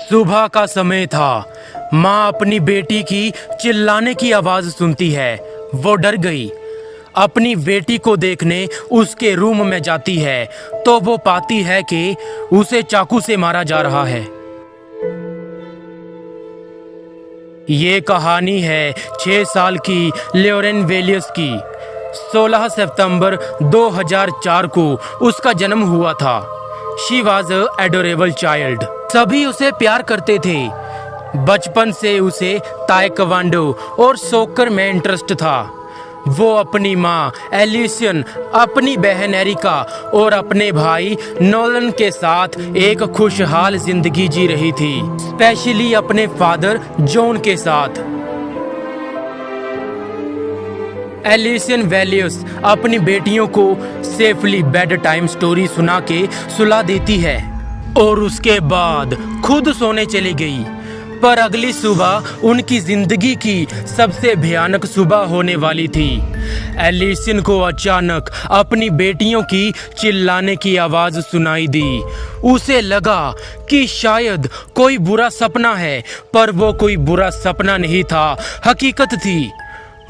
सुबह का समय था। माँ अपनी बेटी की चिल्लाने की आवाज सुनती है। वो डर गई। अपनी बेटी को देखने उसके रूम में जाती है तो वो पाती है कि उसे चाकू से मारा जा रहा है। ये कहानी है 6 साल की ल्योरेन वेलियस की। 16 सितंबर 2004 को उसका जन्म हुआ था। She was adorable child. सभी उसे प्यार करते थे। बचपन से उसे ताइक्वांडो और सॉकर में इंटरेस्ट था। वो अपनी माँ एलिसियन, अपनी बहन एरिका और अपने भाई नोलन के साथ एक खुशहाल जिंदगी जी रही थी, स्पेशली अपने फादर जॉन के साथ। एलिसियन वेलियस अपनी बेटियों को सेफली बेड टाइम स्टोरी सुना के सुला देती है और उसके बाद खुद सोने चली गई। पर अगली सुबह उनकी जिंदगी की सबसे भयानक सुबह होने वाली थी। एलिसियन को अचानक अपनी बेटियों की चिल्लाने की आवाज सुनाई दी। उसे लगा कि शायद कोई बुरा सपना है, पर वो कोई बुरा सपना नहीं था, हकीकत थी।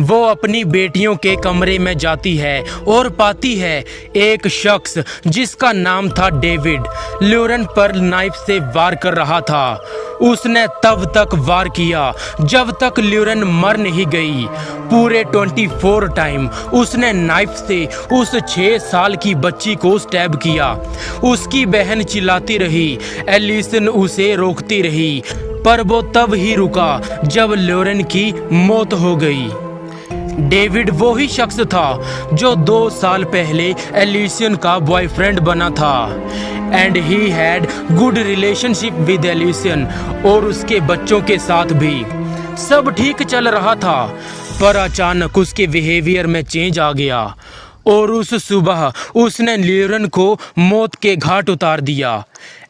वो अपनी बेटियों के कमरे में जाती है और पाती है एक शख्स जिसका नाम था डेविड, ल्योरेन पर नाइफ से वार कर रहा था। उसने तब तक वार किया जब तक ल्योरेन मर नहीं गई। पूरे 24 टाइम उसने नाइफ से उस 6 साल की बच्ची को स्टैब किया। उसकी बहन चिल्लाती रही, एलिसन उसे रोकती रही, पर वो तब ही रुका जब ल्योरेन की मौत हो गई। डेविड वो ही शख्स था जो 2 साल पहले एलिसियन का बॉयफ्रेंड बना था। And he had good relationship with Elysian और उसके बच्चों के साथ भी सब ठीक चल रहा था। पर अचानक उसके बिहेवियर में चेंज आ गया और उस सुबह उसने ल्योरेन को मौत के घाट उतार दिया।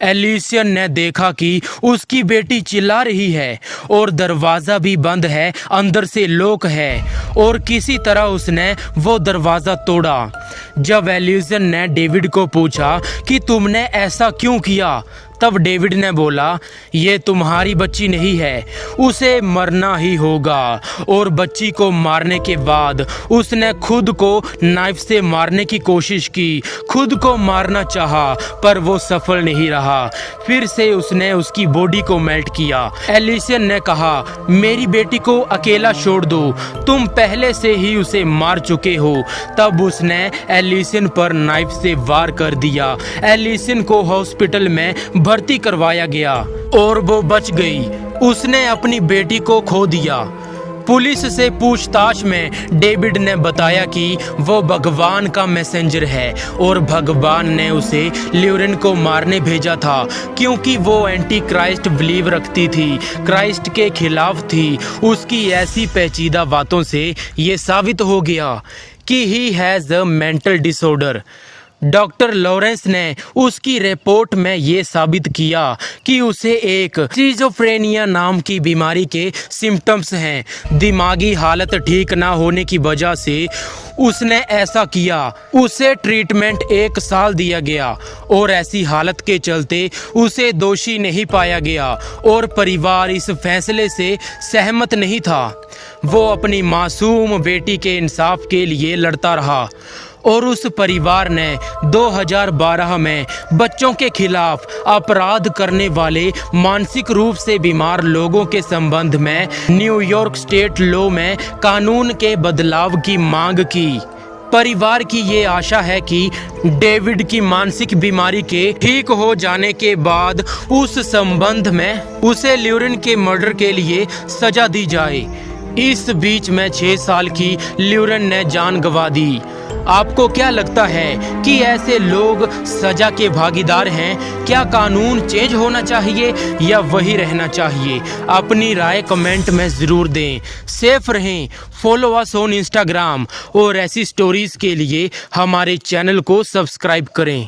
एलिसियन ने देखा कि उसकी बेटी चिल्ला रही है और दरवाज़ा भी बंद है, अंदर से लॉक है, और किसी तरह उसने वो दरवाज़ा तोड़ा। जब एलिसियन ने डेविड को पूछा कि तुमने ऐसा क्यों किया, तब डेविड ने बोला, ये तुम्हारी बच्ची नहीं है, उसे मरना ही होगा। और बच्ची को मारने के बाद उसने खुद को नाइफ से मारने की कोशिश की, खुद को मारना चाहा, पर वो सफल नहीं रहा। फिर से उसने उसकी बॉडी को मेल्ट किया। एलिसियन ने कहा, मेरी बेटी को अकेला छोड़ दो, तुम पहले से ही उसे मार चुके हो। तब उसने एलिसियन पर नाइफ से वार कर दिया। एलिसियन को हॉस्पिटल में भर्ती करवाया गया और वो बच गई। उसने अपनी बेटी को खो दिया। पुलिस से पूछताछ में डेविड ने बताया कि वो भगवान का मैसेंजर है और भगवान ने उसे ल्योरेन को मारने भेजा था, क्योंकि वो एंटी क्राइस्ट बिलीव रखती थी, क्राइस्ट के खिलाफ थी। उसकी ऐसी पेचीदा बातों से ये साबित हो गया कि he has a mental disorder. Doctor Lawrence ने उसकी रिपोर्ट में ये साबित किया कि उसे एक सिजोफ्रेनिया नाम की बीमारी के सिम्टम्स हैं। दिमागी हालत ठीक ना होने की वजह से उसने ऐसा किया। उसे ट्रीटमेंट 1 साल दिया गया और ऐसी हालत के चलते उसे दोषी नहीं पाया गया और परिवार इस फैसले से सहमत नहीं था। वो अपनी मासूम बेटी के इंसाफ के लिए लड़ता रहा और उस परिवार ने 2012 में बच्चों के खिलाफ अपराध करने वाले मानसिक रूप से बीमार लोगों के संबंध में न्यूयॉर्क स्टेट लॉ में कानून के बदलाव की मांग की। परिवार की ये आशा है कि डेविड की मानसिक बीमारी के ठीक हो जाने के बाद उस संबंध में उसे ल्योरेन के मर्डर के लिए सजा दी जाए। इस बीच में 6 साल की ल्योरेन ने जान गंवा दी। आपको क्या लगता है कि ऐसे लोग सजा के भागीदार हैं? क्या कानून चेंज होना चाहिए या वही रहना चाहिए? अपनी राय कमेंट में ज़रूर दें। सेफ रहें, फॉलो अस ऑन इंस्टाग्राम और ऐसी स्टोरीज़ के लिए हमारे चैनल को सब्सक्राइब करें।